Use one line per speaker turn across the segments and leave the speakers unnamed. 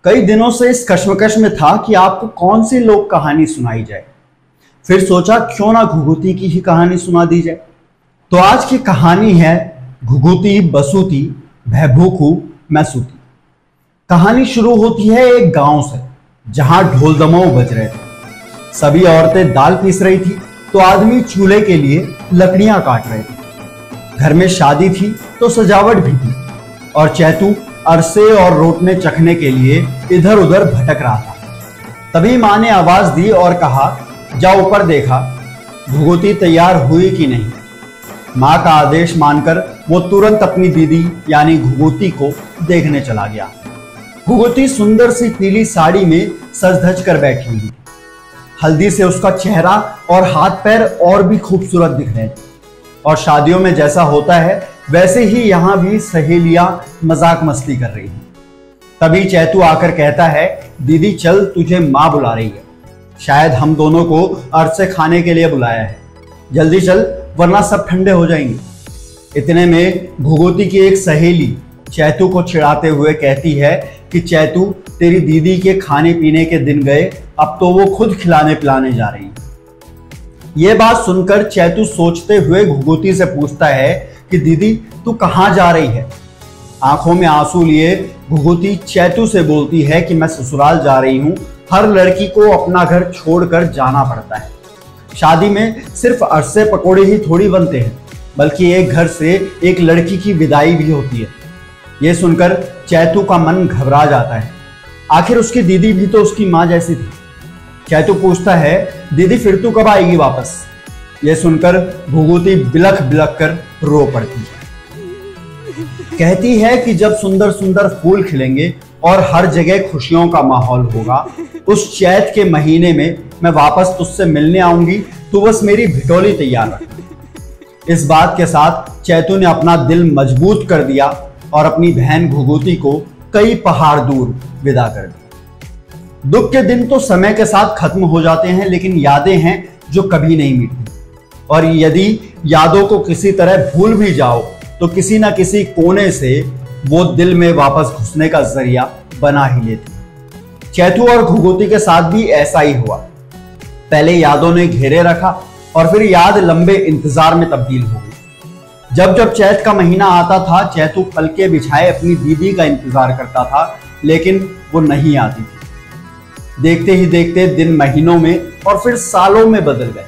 कई दिनों से इस कश्मकश में था कि आपको कौन सी लोक कहानी सुनाई जाए। फिर सोचा क्यों ना घुघुती की ही कहानी सुना दी जाए। तो आज की कहानी है घुघुती बसूती भैभूखू मैसूती। कहानी शुरू होती है एक गांव से जहां ढोल दमाऊ बज रहे थे। सभी औरतें दाल पीस रही थी तो आदमी चूल्हे के लिए लकड़ियां काट रहे थे। घर में शादी थी तो सजावट भी थी और चैतू अरसे और रोटने चखने के लिए इधर उधर भटक रहा था। तभी मां ने आवाज दी और कहा, जा ऊपर देखा घुघुती तैयार हुई कि नहीं। मां का आदेश मानकर वो तुरंत अपनी दीदी यानी घुघुती को देखने चला गया। घुघुती सुंदर सी पीली साड़ी में सज धज कर बैठी हुई। हल्दी से उसका चेहरा और हाथ पैर और भी खूबसूरत दिख रहे थे। और शादियों में जैसा होता है वैसे ही यहां भी सहेलियां मजाक मस्ती कर रही हैं। तभी चैतू आकर कहता है, दीदी चल तुझे मां बुला रही है। शायद हम दोनों को अरसे खाने के लिए बुलाया है। जल्दी चल वरना सब ठंडे हो जाएंगे। इतने में घुघुती की एक सहेली चैतू को चिढ़ाते हुए कहती है कि चैतू तेरी दीदी के खाने पीने के दिन गए, अब तो वो खुद खिलाने पिलाने जा रही है। ये बात सुनकर चैतू सोचते हुए घुघुती से पूछता है कि दीदी तू कहां जा रही है। आंखों में आंसू लिए घुघुती चैतू से बोलती है कि मैं ससुराल जा रही हूं। हर लड़की को अपना घर छोड़कर जाना पड़ता है। शादी में सिर्फ अरसे पकोड़े ही थोड़ी बनते हैं, बल्कि एक घर से एक लड़की की विदाई भी होती है। यह सुनकर चैतू का मन घबरा जाता है। आखिर उसकी दीदी भी तो उसकी मां जैसी थी। चैतू पूछता है, दीदी फिर तू कब आएगी वापस। यह सुनकर घुघुती बिलख बिलख कर रो पड़ती है। कहती है कि जब सुंदर सुंदर फूल खिलेंगे और हर जगह खुशियों का माहौल होगा, उस चैत के महीने में मैं वापस तुझसे मिलने आऊंगी। तू बस मेरी भिटोली तैयार रख। इस बात के साथ चैतू ने अपना दिल मजबूत कर दिया और अपनी बहन घुघुती को कई पहाड़ दूर विदा कर दिया। दुख के दिन तो समय के साथ खत्म हो जाते हैं, लेकिन यादें हैं जो कभी नहीं मिटती। और यदि यादों को किसी तरह भूल भी जाओ तो किसी ना किसी कोने से वो दिल में वापस घुसने का जरिया बना ही लेती। चैतू और घुघुती के साथ भी ऐसा ही हुआ। पहले यादों ने घेरे रखा और फिर याद लंबे इंतजार में तब्दील हो गई। जब जब चैत का महीना आता था, चैतू पलके बिछाए अपनी दीदी का इंतजार करता था, लेकिन वो नहीं आती थी। देखते ही देखते दिन महीनों में और फिर सालों में बदल गए।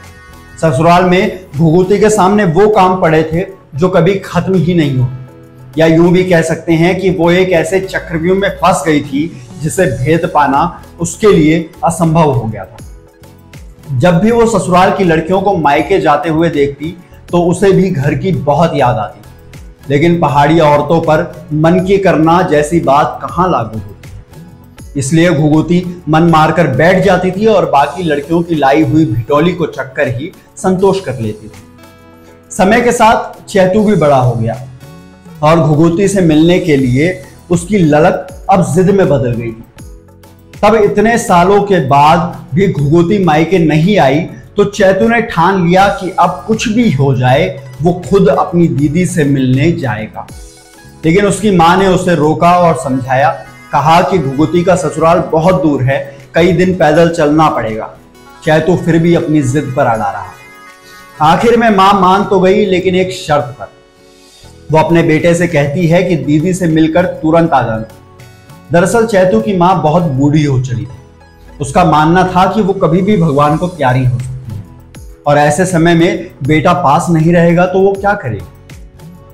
ससुराल में घुघुती के सामने वो काम पड़े थे जो कभी खत्म ही नहीं होते। या यूं भी कह सकते हैं कि वो एक ऐसे चक्रव्यूह में फंस गई थी जिसे भेद पाना उसके लिए असंभव हो गया था। जब भी वो ससुराल की लड़कियों को मायके जाते हुए देखती तो उसे भी घर की बहुत याद आती। लेकिन पहाड़ी औरतों पर मन की करना जैसी बात कहां लागू होती। इसलिए घुघुती मन मारकर बैठ जाती थी और बाकी लड़कियों की लाई हुई भिटोली को चखकर ही संतोष कर लेती थी। समय के साथ चैतू भी बड़ा हो गया और घुघुती से मिलने के लिए उसकी ललक अब जिद में बदल गई थी। तब इतने सालों के बाद भी घुघुती मायके नहीं आई तो चैतू ने ठान लिया कि अब कुछ भी हो जाए वो खुद अपनी दीदी से मिलने जाएगा। लेकिन उसकी मां ने उसे रोका और समझाया। कहा कि घुघुती का ससुराल बहुत दूर है, कई दिन पैदल चलना पड़ेगा। चैतू फिर भी अपनी जिद पर अड़ा रहा। आखिर में मां मान तो गई, लेकिन एक शर्त पर। वो अपने बेटे से कहती है कि दीदी से मिलकर तुरंत आ जाना। दरअसल चैतू की मां बहुत बूढ़ी हो चली थी। उसका मानना था कि वो कभी भी भगवान को प्यारी हो सकती है और ऐसे समय में बेटा पास नहीं रहेगा तो वो क्या करेगी।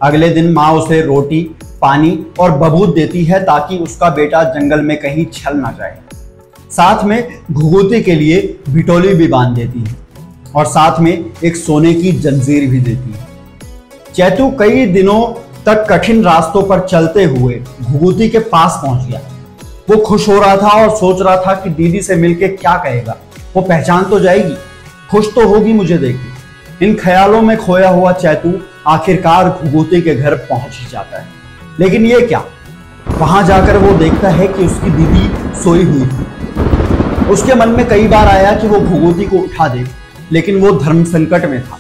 अगले दिन मां उसे रोटी पानी और बबूत देती है ताकि उसका बेटा जंगल में कहीं छल ना जाए। साथ में घुघुती के लिए भिटोली भी बांध देती है और साथ में एक सोने की जंजीर भी देती है। चैतू कई दिनों तक कठिन रास्तों पर चलते हुए घुघुती के पास पहुंच गया। वो खुश हो रहा था और सोच रहा था कि दीदी से मिलके क्या कहेगा। वो पहचान तो जाएगी, खुश तो होगी मुझे देखी। इन ख्यालों में खोया हुआ चैतू आखिरकार घुघुती के घर पहुंच ही जाता है। लेकिन ये क्या, वहां जाकर वो देखता है कि उसकी दीदी सोई हुई थी। उसके मन में कई बार आया कि वो घुघुती को उठा दे, लेकिन वो धर्म संकट में था।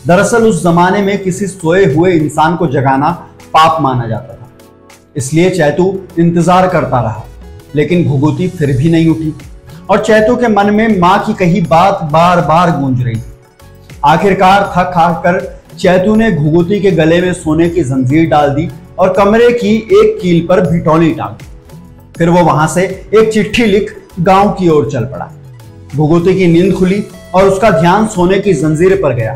दरअसल उस जमाने में किसी सोए हुए इंसान को जगाना पाप माना जाता था। इसलिए चैतू इंतजार करता रहा, लेकिन घुघुती फिर भी नहीं उठी और चैतू के मन में मां की कही बात बार बार गूंज रही थी। आखिरकार थक हार कर चैतू ने घुघुती के गले में सोने की जंजीर डाल दी और कमरे की एक कील पर भिटौली टांग दी। फिर वो वहां से एक चिट्ठी लिख गांव की ओर चल पड़ा। घुघुती की नींद खुली और उसका ध्यान सोने की जंजीर पर गया।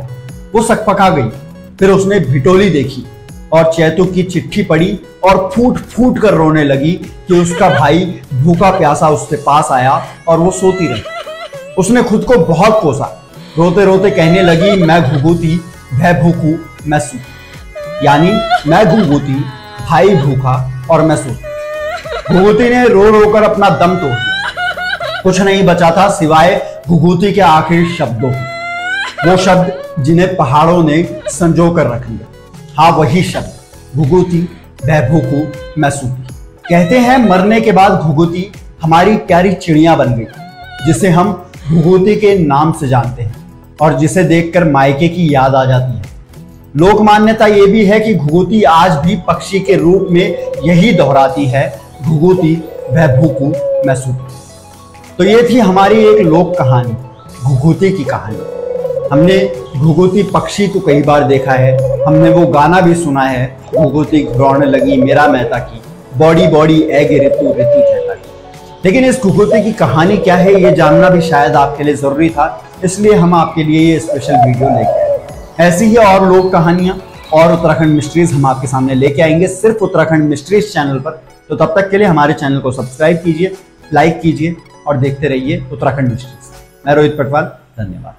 वो सकपका गई। फिर उसने भिटोली देखी और चैतू की चिट्ठी पढ़ी और फूट फूट कर रोने लगी कि उसका भाई भूखा प्यासा उसके पास आया और वो सोती रही। उसने खुद को बहुत कोसा। रोते रोते कहने लगी, मैं घुघुती, भय भूखू, मैं सूती। यानी मैं घुघुती, भाई भूखा और मैं सूती। घुघुती ने रो रो कर अपना दम तोड़ दिया। कुछ नहीं बचा था सिवाय घुघुती के आखिरी शब्दों के, वो शब्द जिन्हें पहाड़ों ने संजो कर रख लिया। हाँ, वही शब्द, घुघुती, भय भूखू, मैं सूती। कहते हैं मरने के बाद घुघुती हमारी प्यारी चिड़िया बन गई, जिसे हम घुघुती के नाम से जानते हैं और जिसे देखकर मायके की याद आ जाती है। लोक मान्यता यह भी है कि घुघुती आज भी पक्षी के रूप में यही दोहराती है, घुघुती, भय भूखू, मैं सूती। तो ये थी हमारी एक लोक कहानी, घुघुती की कहानी। हमने घुघुती पक्षी को कई बार देखा है, हमने वो गाना भी सुना है, घुघुती घुरौने लगी मेरा मेहता की, बॉडी बॉडी ऐगे ऋतु ऋतु चहता की। लेकिन इस घुघुती की कहानी क्या है ये जानना भी शायद आपके लिए जरूरी था, इसलिए हम आपके लिए ये स्पेशल वीडियो लेके आए। ऐसी ही और लोक कहानियां और उत्तराखंड मिस्ट्रीज हम आपके सामने लेके आएंगे सिर्फ उत्तराखंड मिस्ट्रीज चैनल पर। तो तब तक के लिए हमारे चैनल को सब्सक्राइब कीजिए, लाइक कीजिए और देखते रहिए उत्तराखंड मिस्ट्रीज। मैं रोहित पटवाल, धन्यवाद।